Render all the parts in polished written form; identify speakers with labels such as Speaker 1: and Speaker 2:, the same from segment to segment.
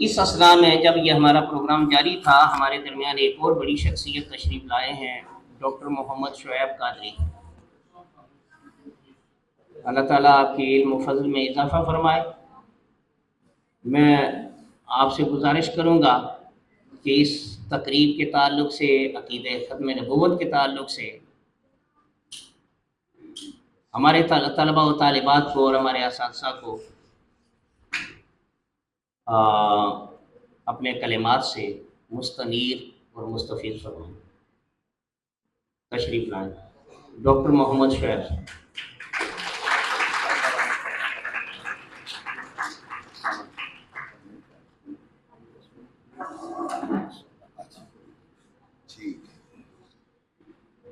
Speaker 1: اس اثناء میں جب یہ ہمارا پروگرام جاری تھا، ہمارے درمیان ایک اور بڑی شخصیت تشریف لائے ہیں، ڈاکٹر محمد شعیب قادری۔ اللہ تعالیٰ آپ کے علم و فضل میں اضافہ فرمائے۔ میں آپ سے گزارش کروں گا کہ اس تقریب کے تعلق سے، عقیدہ ختم نبوت کے تعلق سے ہمارے طلباء و طالبات کو اور ہمارے اساتذہ کو اپنے کلمات سے مستنیر اور مستفید فرمائیں۔ تشریف لائیں ڈاکٹر محمد شعیب۔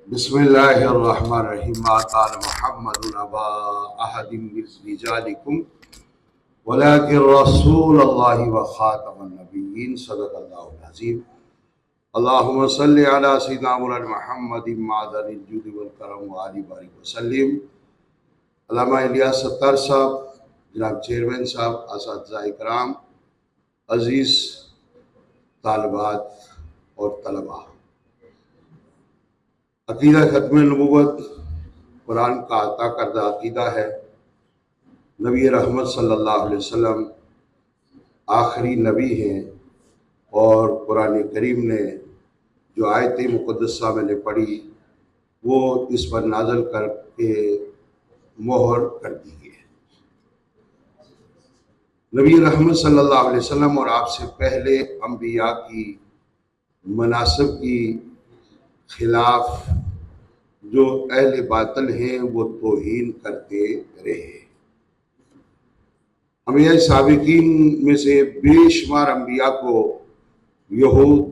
Speaker 2: بسم اللہ الرحمن الرحیم۔ ما قال محمد ابا احد من رجالکم ولكن رسول اللہ وخاتم النبیین، صدق اللہ العظیم۔ اللہم صلی علی سیدنا مولانا محمد معدن الجود والکرم وآلہ بارک وسلم۔ علامہ الیاس ستار صاحب، جناب چیئرمین صاحب، اساتذہ اکرام، عزیز طالبات اور طلباء، عقیدہ ختم نبوت قرآن کا عطا کردہ عقیدہ ہے۔ نبی رحمت صلی اللہ علیہ وسلم آخری نبی ہیں، اور قرآن کریم نے جو آیت مقدسہ میں نے پڑھی وہ اس پر نازل کر کے مہر کر دی گئی ہے۔ نبی رحمت صلی اللہ علیہ وسلم اور آپ سے پہلے انبیاء کی مناسب کی خلاف جو اہل باطل ہیں وہ توہین کرتے رہے۔ انبیاء سابقین میں سے بے شمار انبیاء کو یہود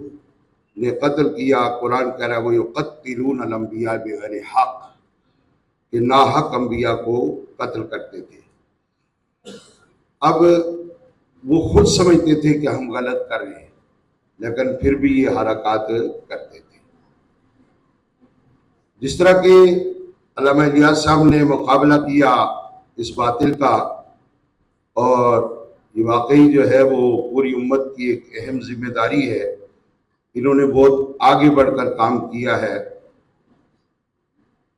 Speaker 2: نے قتل کیا۔ قرآن کہہ رہا ہے وَيُقَتِّلُونَ الْأَنْبِيَاءَ بِغَيْرِ حق، کہ ناحق انبیاء کو قتل کرتے تھے۔ اب وہ خود سمجھتے تھے کہ ہم غلط کر رہے ہیں، لیکن پھر بھی یہ حرکات کرتے تھے۔ جس طرح کہ علامہ الیاس صاحب نے مقابلہ کیا اس باطل کا، اور یہ واقعی جو ہے وہ پوری امت کی ایک اہم ذمہ داری ہے۔ انہوں نے بہت آگے بڑھ کر کام کیا ہے۔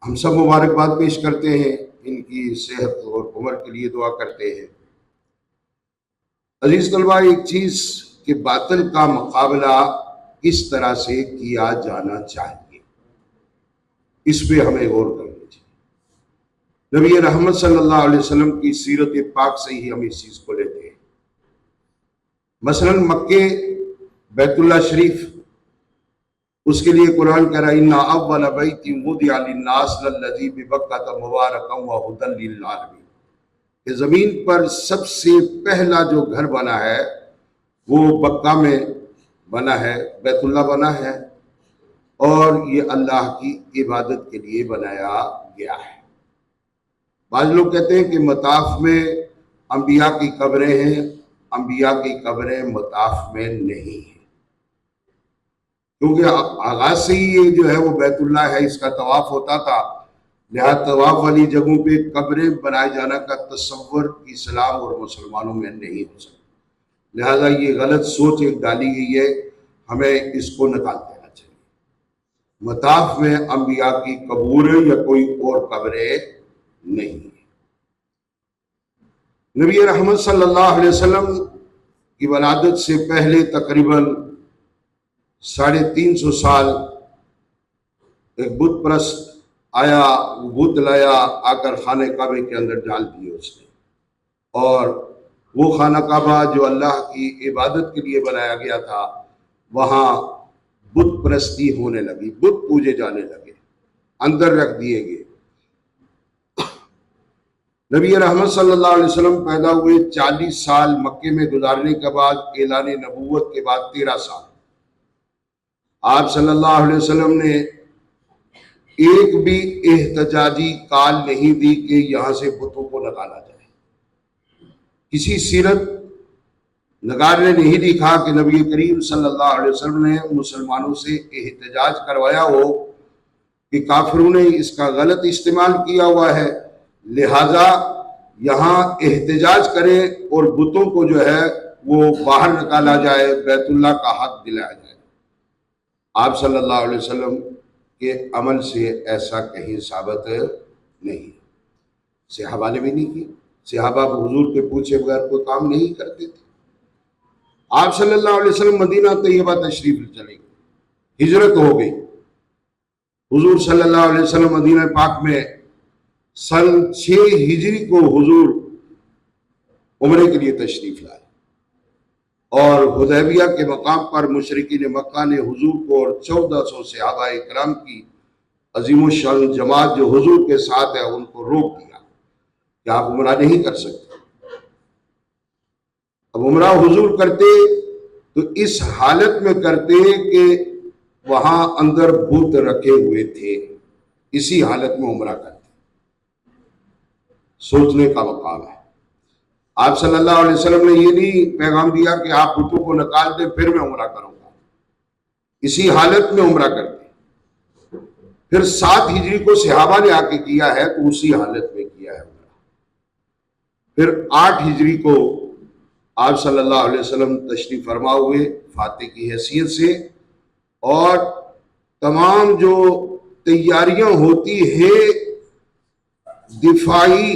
Speaker 2: ہم سب مبارکباد پیش کرتے ہیں، ان کی صحت اور عمر کے لیے دعا کرتے ہیں۔ عزیز طلباء، ایک چیز کہ باطل کا مقابلہ کس طرح سے کیا جانا چاہیے، اس پہ ہمیں غور کرنا چاہیے۔ نبی رحمت صلی اللہ علیہ وسلم کی سیرت پاک سے ہی ہم اس چیز کو لیتے ہیں۔ مثلا مکے بیت اللہ شریف، اس کے لیے قرآن کہہ رہا ہے اِنَّ أَوَّلَ بَيْتٍ وُضِعَ لِلنَّاسِ لَلَّذِي بِبَكَّةَ مُبَارَكًا وَهُدًى لِّلْعَالَمِينَ، کہ زمین پر سب سے پہلا جو گھر بنا ہے وہ بکہ میں بنا ہے، بیت اللہ بنا ہے، اور یہ اللہ کی عبادت کے لیے بنایا گیا ہے۔ بعض لوگ کہتے ہیں کہ مطاف میں انبیاء کی قبریں ہیں، انبیاء کی قبریں مطاف میں نہیں ہیں، کیونکہ آغاز سے ہی یہ جو ہے وہ بیت اللہ ہے، اس کا طواف ہوتا تھا، لہذا طواف والی جگہوں پہ قبریں بنائے جانا کا تصور اسلام اور مسلمانوں میں نہیں ہو سکتا۔ لہذا یہ غلط سوچ ایک ڈالی گئی ہے، ہمیں اس کو نکال دینا چاہیے۔ مطاف میں انبیاء کی قبور یا کوئی اور قبریں نہیں۔ نبی رحمت صلی اللہ علیہ وسلم کی ولادت سے پہلے تقریباً 350 سال ایک بت پرست آیا، وہ بت لایا، آ کر خانہ کعبے کے اندر ڈال دیے اس نے، اور وہ خانہ کعبہ جو اللہ کی عبادت کے لیے بنایا گیا تھا، وہاں بت پرستی ہونے لگی، بت پوجے جانے لگے، اندر رکھ دیے گئے۔ نبی رحمت صلی اللہ علیہ وسلم پیدا ہوئے 40 سال مکے میں گزارنے کے بعد، اعلان نبوت کے بعد 13 سال آپ صلی اللہ علیہ وسلم نے ایک بھی احتجاجی کال نہیں دی کہ یہاں سے بتوں کو نکالا جائے۔ کسی سیرت نگار نے نہیں لکھا کہ نبی کریم صلی اللہ علیہ وسلم نے مسلمانوں سے احتجاج کروایا ہو کہ کافروں نے اس کا غلط استعمال کیا ہوا ہے، لہذا یہاں احتجاج کریں اور بتوں کو جو ہے وہ باہر نکالا جائے، بیت اللہ کا حق دلایا جائے۔ آپ صلی اللہ علیہ وسلم کے عمل سے ایسا کہیں ثابت نہیں، صحابہ نے بھی نہیں کی۔ صحابہ حضور کے پوچھے بغیر کوئی کام نہیں کرتے تھے۔ آپ صلی اللہ علیہ وسلم مدینہ طیبہ تشریف چلے گئے، ہجرت ہو گئی۔ حضور صلی اللہ علیہ وسلم مدینہ پاک میں سن 6 ہجری کو حضور عمرے کے لیے تشریف لائے، اور حدیبیہ کے مقام پر مشرکین مکہ نے حضور کو اور 1400 صحابہ کرام کی عظیم الشان جماعت جو حضور کے ساتھ ہے ان کو روک دیا کہ آپ عمرہ نہیں کر سکتے۔ اب عمرہ حضور کرتے تو اس حالت میں کرتے کہ وہاں اندر بت رکھے ہوئے تھے، اسی حالت میں عمرہ کرتے۔ سوچنے کا مقام ہے۔ آپ صلی اللہ علیہ وسلم نے یہ نہیں پیغام دیا کہ آپ بتوں کو نکال دیں پھر میں عمرہ کروں گا، اسی حالت میں عمرہ کرتے۔ پھر 7 ہجری کو صحابہ نے آ کے کیا ہے تو اسی حالت میں کیا ہے عمرہ۔ پھر 8 ہجری کو آپ صلی اللہ علیہ وسلم تشریف فرما ہوئے فاتح کی حیثیت سے، اور تمام جو تیاریاں ہوتی ہے دفاعی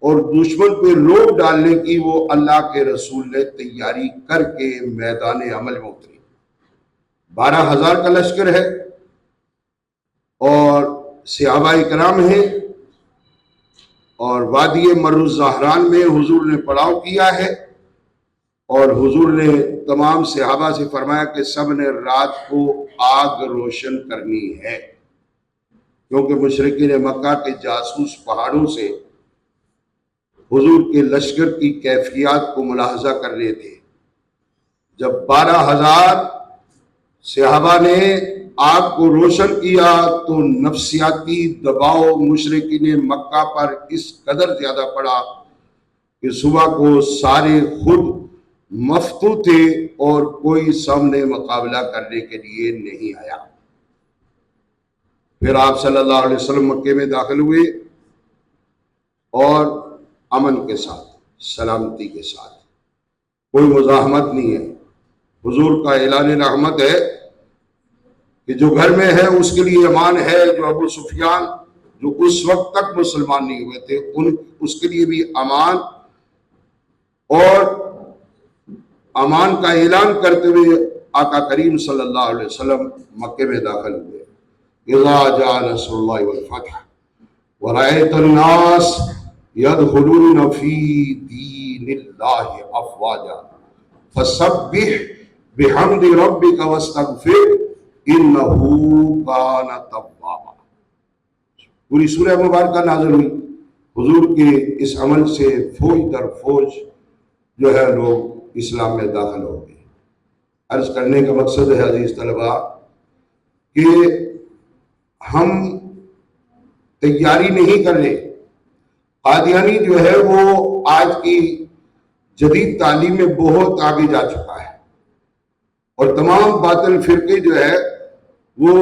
Speaker 2: اور دشمن پہ روک ڈالنے کی، وہ اللہ کے رسول نے تیاری کر کے میدان عمل میں اتری۔ 12,000 کا لشکر ہے اور صحابہ کرام ہیں، اور وادی مر الزہران میں حضور نے پڑاؤ کیا ہے، اور حضور نے تمام صحابہ سے فرمایا کہ سب نے رات کو آگ روشن کرنی ہے، کیونکہ مشرکین مکہ کے جاسوس پہاڑوں سے حضور کے لشکر کی کیفیات کو ملاحظہ کر رہے تھے۔ جب 12,000 صحابہ نے آگ کو روشن کیا تو نفسیاتی دباؤ مشرکین مکہ پر اس قدر زیادہ پڑا کہ صبح کو سارے خود مفتو تھے اور کوئی سامنے مقابلہ کرنے کے لیے نہیں آیا۔ پھر آپ صلی اللہ علیہ وسلم مکے میں داخل ہوئے، اور امن کے ساتھ، سلامتی کے ساتھ، کوئی مزاحمت نہیں ہے۔ حضور کا اعلان رحمت ہے کہ جو گھر میں ہے اس کے لیے امان ہے۔ جو ابو سفیان جو اس وقت تک مسلمان نہیں ہوئے تھے اس کے لیے بھی امان، اور امان کا اعلان کرتے ہوئے آقا کریم صلی اللہ علیہ وسلم مکے میں داخل ہوئے۔ اذا جاء نصر اللہ والفتح ورأيت الناس يدخلون في دين الله افواجا فسبح بحمد ربك واستغفر انه كان توابا۔ پوری سورہ مبارکہ نازل ہوئی۔ حضور کے اس عمل سے فوج در فوج جو ہے لوگ اسلام میں داخل ہو گئے۔ عرض کرنے کا مقصد ہے عزیز طلباء کہ ہم تیاری نہیں کر رہے۔ قادیانی جو ہے وہ آج کی جدید تعلیم میں بہت آگے جا چکا ہے، اور تمام باطل فرقے جو ہے وہ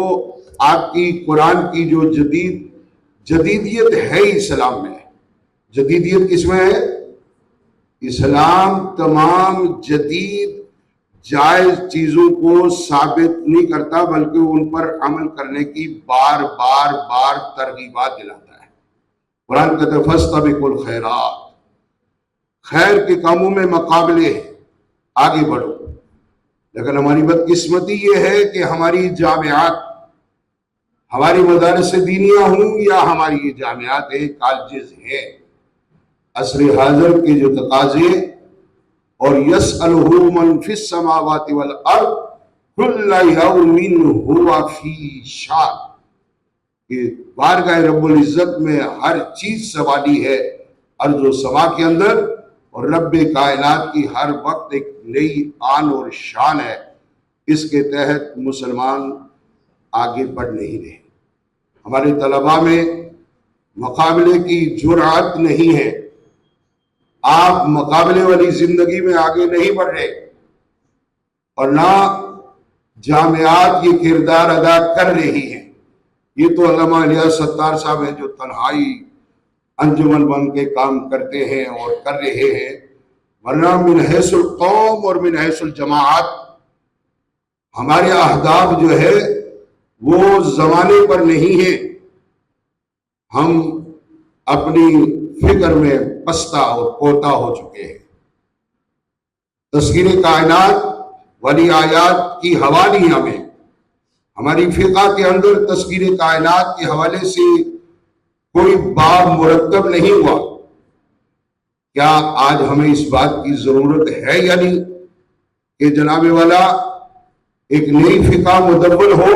Speaker 2: آپ کی قرآن کی جو جدیدیت ہے اسلام میں، جدیدیت کس میں ہے؟ اسلام تمام جدید جائز چیزوں کو ثابت نہیں کرتا، بلکہ ان پر عمل کرنے کی بار بار ترغیبات دلاتا ہے۔ قرآن کہتا ہے فاستبقوا الخیرات، خیر کے کاموں میں مقابلے، آگے بڑھو۔ لیکن ہماری بدقسمتی یہ ہے کہ ہماری جامعات، ہماری مدارس دینیہ ہوں یا ہماری یہ جامعات ہیں، کالجز ہیں، عصر حاضر کے جو تقاضے، اور یسألہ من فی السماوات والارض کل یوم ہوا فی شان، کہ بارگاہ رب العزت میں ہر چیز سوالی ہے ارض و سما کے اندر، اور رب کائنات کی ہر وقت ایک نئی آن اور شان ہے۔ اس کے تحت مسلمان آگے بڑھ نہیں رہے۔ ہمارے طلباء میں مقابلے کی جرأت نہیں ہے، آپ مقابلے والی زندگی میں آگے نہیں بڑھ رہے، اور نہ جامعات یہ کردار ادا کر رہی ہیں۔ یہ تو علامہ الیاس ستار صاحب ہیں جو تنہائی انجمن بن کے کام کرتے ہیں اور کر رہے ہیں، ورنہ من حیث القوم اور من حیث الجماعت ہمارے اہداف جو ہے وہ زمانے پر نہیں ہیں. ہم اپنی فکر میں پستہ اور کوتا ہو چکے ہیں. تذکیر کائنات والی آیات کی حوالی ہمیں ہماری فقہ کے اندر تذکیر کائنات کے حوالے سے کوئی باب مرتب نہیں ہوا. کیا آج ہمیں اس بات کی ضرورت ہے یا نہیں کہ جناب والا ایک نئی فقہ مدون ہو؟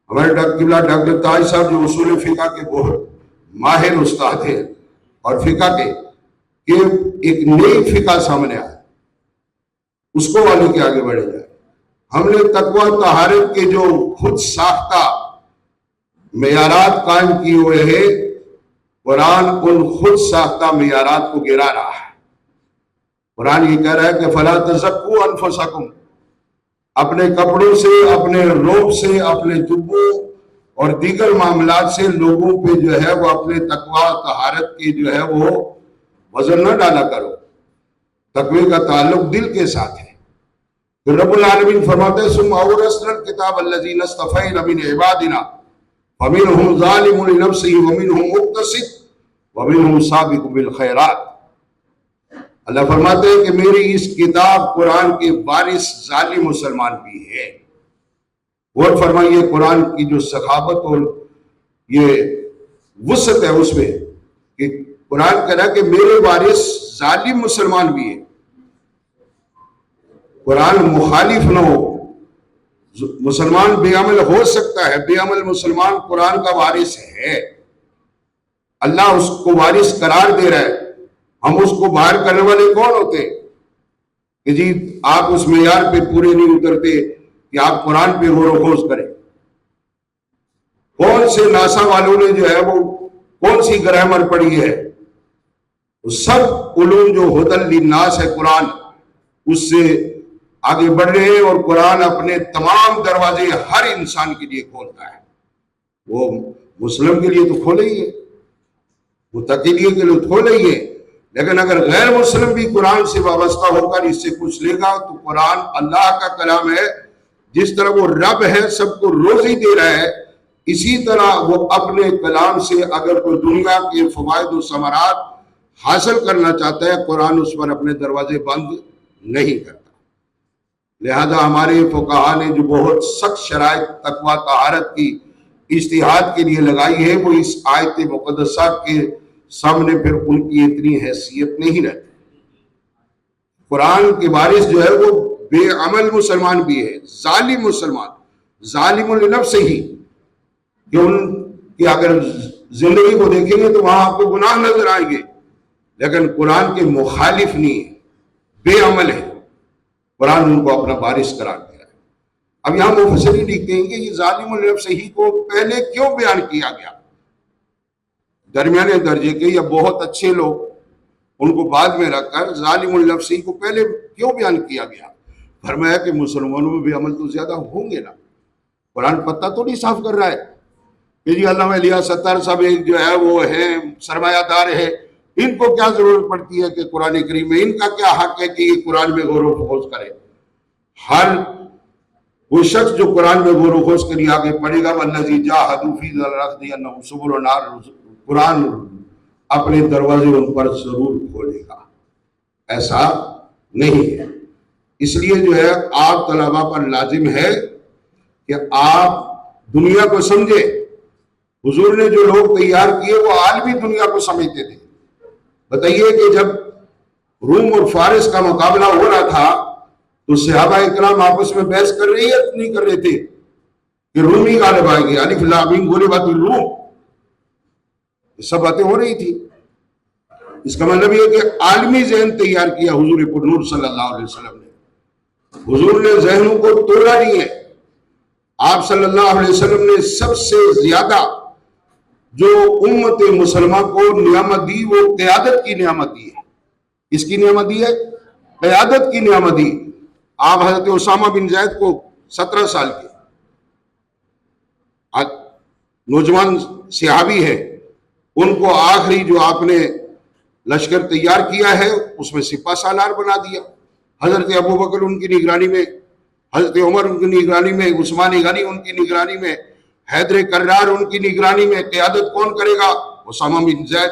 Speaker 2: ہمارے ڈاکٹر تاج صاحب جو اصول فقہ کے بہت ماہر استاد ہیں اور فقہ کے کہ ایک نئی فقہ سامنے آئے اس کو والے کے آگے بڑھے جائے. ہم نے تقوی طہارت کے جو خود ساختہ معیارات قائم کیے ہوئے ہیں، قرآن ان خود ساختہ معیارات کو گرا رہا ہے. قرآن یہ کہہ رہا ہے کہ فلا تزکوا انفسکم، اپنے کپڑوں سے، اپنے روب سے، اپنے جبوں اور دیگر معاملات سے لوگوں پہ جو ہے وہ اپنے تقوی طہارت کے جو ہے وہ وزن نہ ڈالا کرو. تقوی کا تعلق دل کے ساتھ ہے. تو رب العالمین فرماتے ہیں ثم اورثنا الکتاب الذین اصطفینا من عبادنا فمنهم ظالم لنفسه ومنهم مقتصد ومنهم سابق بالخیرات. اللہ فرماتے ہیں کہ میری اس کتاب قرآن کے وارث ظالم مسلمان بھی ہے. غور فرمائیے قرآن کی جو سخاوت اور یہ وسعت ہے اس میں کہ قرآن کہہ رہا ہے کہ میرے وارث ظالم مسلمان بھی ہے. قرآن مخالف نہ ہو. مسلمان بے عمل ہو سکتا ہے، بے عمل مسلمان قرآن کا وارث ہے. اللہ اس کو وارث قرار دے رہا ہے. ہم اس کو باہر کرنے والے کون ہوتے ہیں کہ جی آپ اس معیار پہ پورے نہیں اترتے کہ آپ قرآن پہ غور و خوض کریں. کون سے ناسا والوں نے جو ہے وہ کون سی گرامر پڑھی ہے؟ سب علوم جو ہدل للناس ہے قرآن اس سے آگے بڑھ رہے ہیں، اور قرآن اپنے تمام دروازے ہر انسان کے لیے کھولتا ہے. وہ مسلم کے لیے تو کھولے ہی ہے، متقی کے لیے کھولے ہی ہے، لیکن اگر غیر مسلم بھی قرآن سے وابستہ ہو کر اس سے کچھ لے گا تو قرآن اللہ کا کلام ہے. جس طرح وہ رب ہے، سب کو روزی دے رہا ہے، اسی طرح وہ اپنے کلام سے اگر کوئی دنیا کے فوائد و ثمرات حاصل کرنا چاہتا ہے قرآن اس پر اپنے دروازے بند نہیں کرتا. لہذا ہمارے فقہاء نے جو بہت سخت شرائط تقوی طہارت کی اجتہاد کے لیے لگائی ہے وہ اس آیت مقدسہ کے سامنے پھر ان کی اتنی حیثیت نہیں رہتی. قرآن کے وارث جو ہے وہ بے عمل مسلمان بھی ہے، ظالم مسلمان، ظالم لنفسہ ہی، کہ ان کی اگر زندگی کو دیکھیں گے تو وہاں آپ کو گناہ نظر آئیں گے، لیکن قرآن کے مخالف نہیں ہے، بے عمل ہے. قرآن ان کو اپنا وارث قرار دے رہا ہے. اب یہاں مفسرین لکھتے ہیں کہ یہ ظالم لنفسہ ہی کو پہلے کیوں بیان کیا گیا؟ درمیانے درجے کے یا بہت اچھے لوگ ان کو بعد میں رکھ کر ظالم النفس کو پہلے کیوں بیان کیا گیا؟ فرمایا کہ مسلمانوں میں بھی عمل تو زیادہ ہوں گے نا. قرآن پتہ تو نہیں صاف کر رہا ہے کہ جی علامہ الیاس ستار صاحب جو ہے وہ ہے سرمایہ دار ہے، ان کو کیا ضرورت پڑتی ہے کہ قرآن کریم میں ان کا کیا حق ہے کہ یہ قرآن میں غور و خوض کرے. ہر وہ شخص جو قرآن میں غور و خوض کے لیے آگے پڑھے گا والذی جاہدوا فینا لنہدینہم سبلنا، قرآن اپنے دروازے ان پر ضرور کھولے گا. ایسا نہیں ہے. اس لیے جو ہے آپ طلباء پر لازم ہے کہ آپ دنیا کو سمجھے. حضور نے جو لوگ تیار کیے وہ عالمی دنیا کو سمجھتے تھے. بتائیے کہ جب روم اور فارس کا مقابلہ ہو رہا تھا تو صحابہ اکرام آپس میں بحث کر رہے ہیں نہیں کر رہے تھے کہ روم ہی غالب آئیں گے، الف لام میم غلبت الروم، یہ سب باتیں ہو رہی تھی. اس کا مطلب یہ کہ عالمی ذہن تیار کیا حضور پر نور صلی اللہ علیہ وسلم نے. حضور نے ذہنوں کو توڑا نہیں ہے. آپ صلی اللہ علیہ وسلم نے سب سے زیادہ جو امت مسلمہ کو نعمت دی وہ قیادت کی نعمت دی ہے. اس کی نعمت دی ہے، قیادت کی نعمت دی. آپ حضرت اسامہ بن زید کو 17 سال کے نوجوان صحابی ہے، ان کو آخری جو آپ نے لشکر تیار کیا ہے، اس میں سپہ سالار بنا دیا. حضرت ابوبکر ان کی نگرانی میں، حضرت عمر ان کی نگرانی میں، عثمان غنی ان کی نگرانی میں، حیدر کرار ان کی نگرانی میں. قیادت کون کرے گا؟ اسامہ بن زید،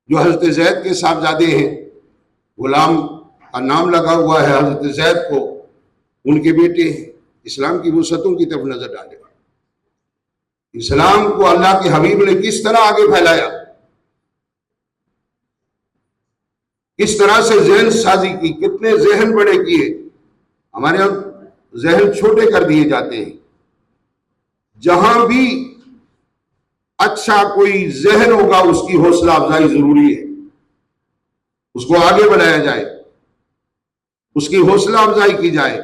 Speaker 2: جو حضرت زید کے صاحبزادے ہیں. غلام کا نام لگا ہوا ہے حضرت زید کو، ان کے بیٹے ہیں. اسلام کی وسعتوں کی طرف نظر ڈالے. اسلام کو اللہ کے حبیب نے کس طرح آگے پھیلایا، کس طرح سے ذہن سازی کی، کتنے ذہن بڑے کیے. ہمارے یہاں ذہن چھوٹے کر دیے جاتے ہیں. جہاں بھی اچھا کوئی ذہن ہوگا اس کی حوصلہ افزائی ضروری ہے، اس کو آگے بڑھایا جائے، اس کی حوصلہ افزائی کی جائے،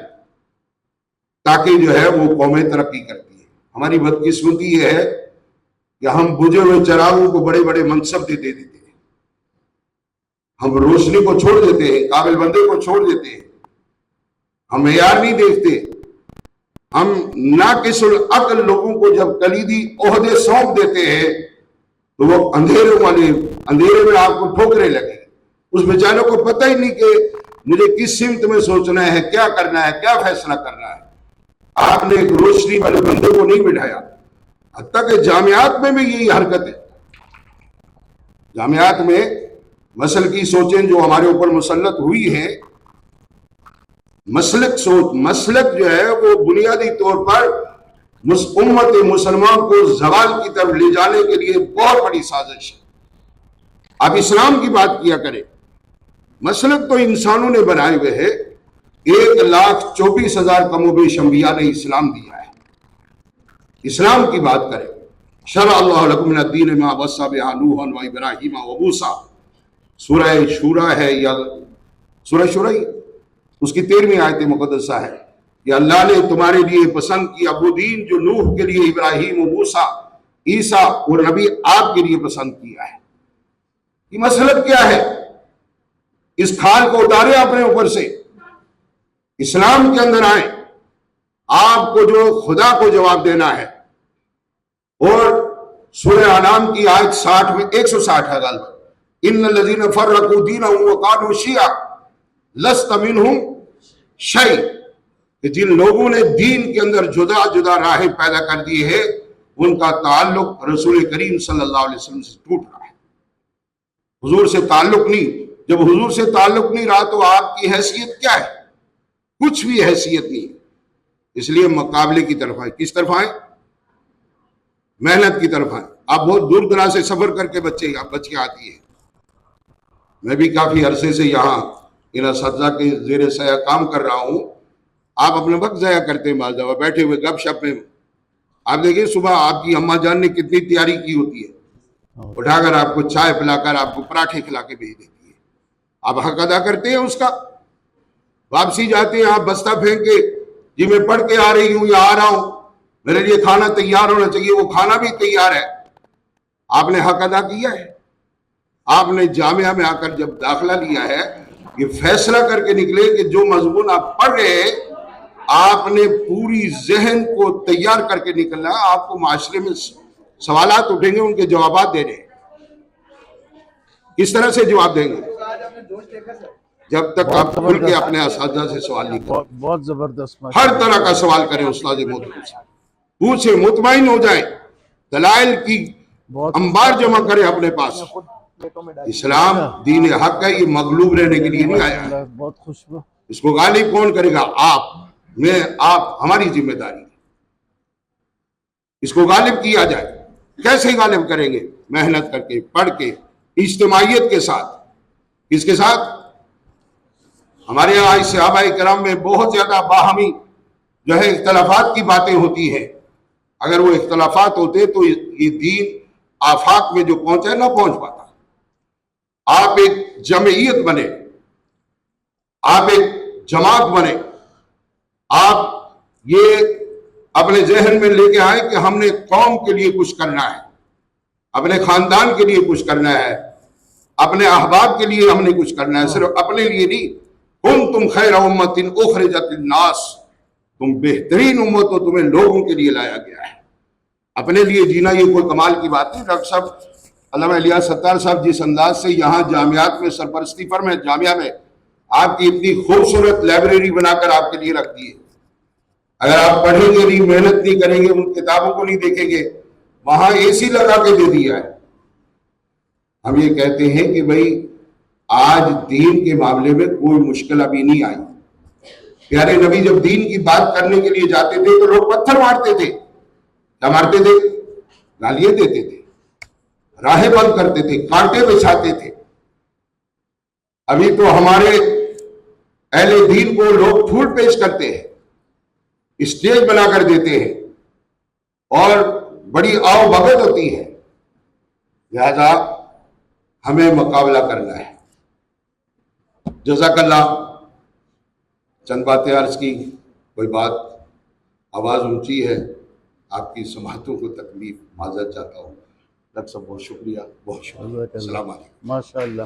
Speaker 2: تاکہ جو ہے وہ قومیں ترقی کرتی ہیں. ہماری بدقسمتی یہ ہے کہ ہم بجھے ہوئے چراغوں کو بڑے بڑے منصب دے دیتے ہیں. ہم روشنی کو چھوڑ دیتے ہیں، قابل بندے کو چھوڑ دیتے ہیں. ہم معیار نہیں دیکھتے. ہم ناقص العقل لوگوں کو جب کلیدی عہدے سونپ دیتے ہیں تو وہ اندھیرے میں آپ کو ٹھوکرے لگے. اس بیچارے کو پتہ ہی نہیں کہ مجھے کس سمت میں سوچنا ہے، کیا کرنا ہے، کیا فیصلہ کرنا ہے. آپ نے ایک روشنی والے بندے کو نہیں بٹھایا. حتیٰ کہ جامعات میں بھی یہی حرکت ہے. جامعات میں مسلک کی سوچیں جو ہمارے اوپر مسلط ہوئی ہیں، مسلک جو ہے وہ بنیادی طور پر امت مسلمان کو زوال کی طرف لے جانے کے لیے بہت بڑی سازش ہے. آپ اسلام کی بات کیا کریں، مسلک تو انسانوں نے بنائے ہوئے ہے. 1,24,000 کم و بیش انبیاء نے اسلام دیا ہے. اسلام کی بات کریں، شرع اللہ لکم من الدین ما وصی بہ نوحا و ابراہیم و موسیٰ، سورہ شورى ہے یا سورہ شورى، اس کی 13ویں آیت مقدسہ ہے کہ اللہ نے تمہارے لیے پسند کیا وہ دین جو نوح کے لیے ابراہیم و موسیٰ، عیسیٰ اور نبی آپ کے لیے پسند کیا ہے. یہ مسلک کیا ہے؟ اس کھال کو اتارے اپنے اوپر سے، اسلام کے اندر آئیں. آپ کو جو خدا کو جواب دینا ہے. اور سورہ انعام کی آیت 60 میں 160 ہے غالباً، ان الذین فرقوا دینہم وکانوا شیعا لست منہم شیء، کہ جن لوگوں نے دین کے اندر جدا جدا راہیں پیدا کر دی ہے ان کا تعلق رسول کریم صلی اللہ علیہ وسلم سے ٹوٹ رہا ہے. حضور سے تعلق نہیں. جب حضور سے تعلق نہیں رہا تو آپ کی حیثیت کیا ہے؟ کچھ بھی حیثیت نہیں. اس لیے مقابلے کی طرف آئیں. کس طرف آئیں؟ محنت کی طرف آئیں. آپ بہت دور دراز سے سفر کر کے بچ کے آتی ہے. میں بھی کافی عرصے سے یہاں ان اساتذہ کے زیر سایہ کام کر رہا ہوں. آپ اپنے وقت ضائع کرتے ہیں، بعض دفعہ بیٹھے ہوئے گپ شپ میں. آپ دیکھیں صبح آپ کی اماں جان نے کتنی تیاری کی ہوتی ہے، اٹھا کر آپ کو چائے پلا کر آپ کو پراٹھے کھلا کے بھیج دیتی ہے. آپ حق ادا کرتے ہیں اس کا. واپسی جاتے ہیں آپ بستہ پھینک کے، جی میں پڑھ کے آ رہی ہوں یا آ رہا ہوں، میرے لیے کھانا تیار ہونا چاہیے. وہ کھانا بھی تیار ہے. آپ نے حق ادا کیا ہے. آپ نے جامعہ میں آ کر جب داخلہ لیا ہے یہ فیصلہ کر کے نکلے کہ جو مضمون آپ پڑھ رہے ہیں آپ نے پوری ذہن کو تیار کر کے نکلنا. آپ کو معاشرے میں سوالات اٹھیں گے، ان کے جوابات دینے ہیں. کس طرح سے جواب دیں گے؟ جب تک آپ کھل کے اپنے اساتذہ سے سوال نہیں کریں.
Speaker 3: بہت زبردست.
Speaker 2: ہر طرح کا سوال کریں استاد محترم سے، پوچھیں، مطمئن ہو جائیں، دلائل کی انبار جمع کریں اپنے پاس. اسلام دین حق ہے، یہ مغلوب رہنے کے لیے نہیں آیا ہے.
Speaker 3: بہت خوشبو.
Speaker 2: اس کو غالب کون کرے گا؟ آپ، میں، آپ. ہماری ذمہ داری ہے اس کو غالب کیا جائے. کیسے غالب کریں گے؟ محنت کر کے، پڑھ کے، اجتماعیت کے ساتھ. کس کے ساتھ؟ ہمارے یہاں صحابہ کرام میں بہت زیادہ باہمی جو ہے اختلافات کی باتیں ہوتی ہیں. اگر وہ اختلافات ہوتے تو یہ دین آفاق میں جو پہنچا ہے نہ پہنچ پاتا. آپ ایک جمعیت بنے، آپ ایک جماعت بنے. آپ یہ اپنے ذہن میں لے کے آئے کہ ہم نے قوم کے لیے کچھ کرنا ہے، اپنے خاندان کے لیے کچھ کرنا ہے، اپنے احباب کے لیے ہم نے کچھ کرنا ہے. صرف اپنے لیے نہیں. کنتم خیر امت اخرجت للناس، تم بہترین امت ہو، تمہیں لوگوں کے لیے لایا گیا ہے. اپنے لیے جینا یہ کوئی کمال کی بات نہیں. ڈاکٹر صاحب علامہ الیاس ستار صاحب جس انداز سے یہاں جامعات میں سرپرستی فرم ہے، جامعہ میں آپ کی اتنی خوبصورت لائبریری بنا کر آپ کے لیے رکھ دی ہے، اگر آپ پڑھیں گے نہیں، محنت نہیں کریں گے، ان کتابوں کو نہیں دیکھیں گے، وہاں اے سی لگا کے دے دیا ہے۔ ہم یہ کہتے ہیں کہ بھئی آج دین کے معاملے میں کوئی مشکل ابھی نہیں آئی۔ پیارے نبی جب دین کی بات کرنے کے لیے جاتے تھے تو لوگ پتھر مارتے تھے، کیا مارتے تھے؟ گالیاں دیتے تھے، راہیں بند کرتے تھے، کانٹے بچھاتے تھے۔ ابھی تو ہمارے اہل دین کو لوگ پھول پیش کرتے ہیں، اسٹیج بنا کر دیتے ہیں اور بڑی آؤ بھگت ہوتی ہے، لہذا ہمیں مقابلہ کرنا ہے۔ جزاک اللہ۔ چند باتیں عرض کی، کوئی بات آواز اونچی ہے، آپ کی سماعتوں کو تکلیف، معذرت چاہتا ہوں۔ ڈاکٹر صاحب بہت شکریہ، بہت شکریہ، السلام علیکم۔
Speaker 3: ماشاء اللہ۔